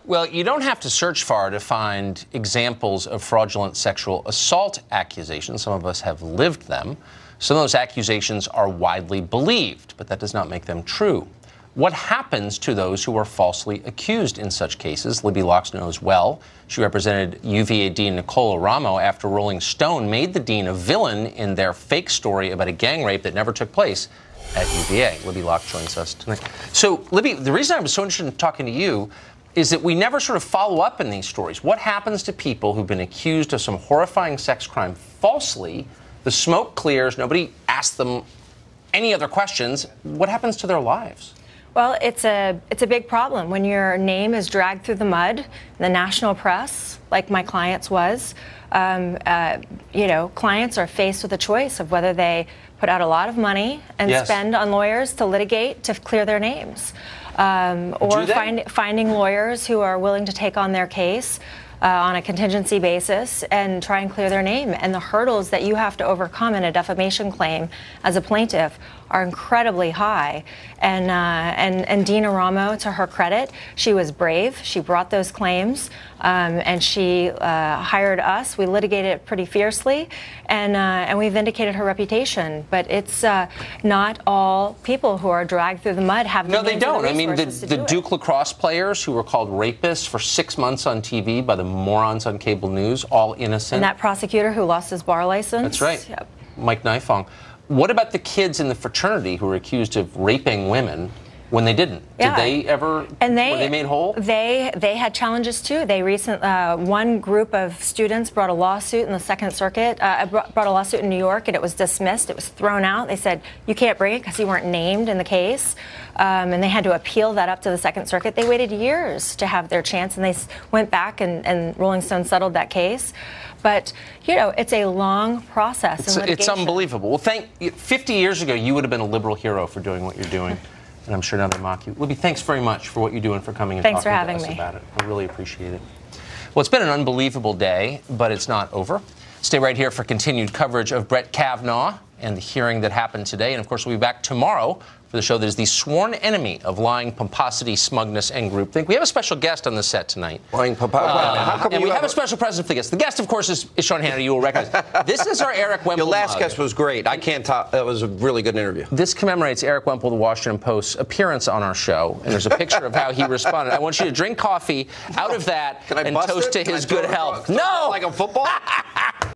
Well, you don't have to search far to find examples of fraudulent sexual assault accusations. Some of us have lived them. Some of those accusations are widely believed, but that does not make them true. What happens to those who are falsely accused in such cases? Libby Locke knows well. She represented UVA Dean Nicole Ramo after Rolling Stone made the dean a villain in their fake story about a gang rape that never took place at UVA. Libby Locke joins us tonight. So, Libby, the reason I was so interested in talking to you is that we never sort of follow up in these stories. What happens to people who've been accused of some horrifying sex crime falsely? The smoke clears. Nobody asks them any other questions. What happens to their lives? Well, it's a big problem when your name is dragged through the mud in the national press, like my client's was. Clients are faced with a choice of whether they put out a lot of money and spend on lawyers to litigate to clear their names, or finding lawyers who are willing to take on their case on a contingency basis and try and clear their name. And the hurdles that you have to overcome in a defamation claim as a plaintiff are incredibly high. And Dina Ramo, to her credit, she was brave. She brought those claims, and she hired us. We litigated it pretty fiercely, and we vindicated her reputation. But it's not all people who are dragged through the mud have the No, they don't. I mean, the do Duke lacrosse players who were called rapists for 6 months on TV by the morons on cable news, all innocent. And that prosecutor who lost his bar license. That's right. Yep. Mike Nifong. What about the kids in the fraternity who were accused of raping women when they didn't? Yeah. Did they ever, were they made whole? They had challenges too. One group of students brought a lawsuit in the Second Circuit, brought a lawsuit in New York, and it was dismissed. It was thrown out. They said, you can't bring it because you weren't named in the case. And they had to appeal that up to the Second Circuit. They waited years to have their chance, and they went back and Rolling Stone settled that case. But, it's a long process in litigation. It's unbelievable. Well, 50 years ago, you would have been a liberal hero for doing what you're doing. And I'm sure now they mock you. Libby, thanks very much for what you do and for coming and talking to us about it. I really appreciate it. Well, it's been an unbelievable day, but it's not over. Stay right here for continued coverage of Brett Kavanaugh and the hearing that happened today. And, of course, we'll be back tomorrow for the show that is the sworn enemy of lying, pomposity, smugness, and groupthink. We have a special guest on the set tonight. Lying, pomposity. And we have a special present for the guest. The guest, of course, is Sean Hannity. You will recognize. This is our Eric Wemple. Your last guest was great. I can't top. That was a really good interview. This commemorates Eric Wemple, the Washington Post's appearance on our show. And there's a picture of how he responded. I want you to drink coffee out of that and toast to his good health. No! Like a football?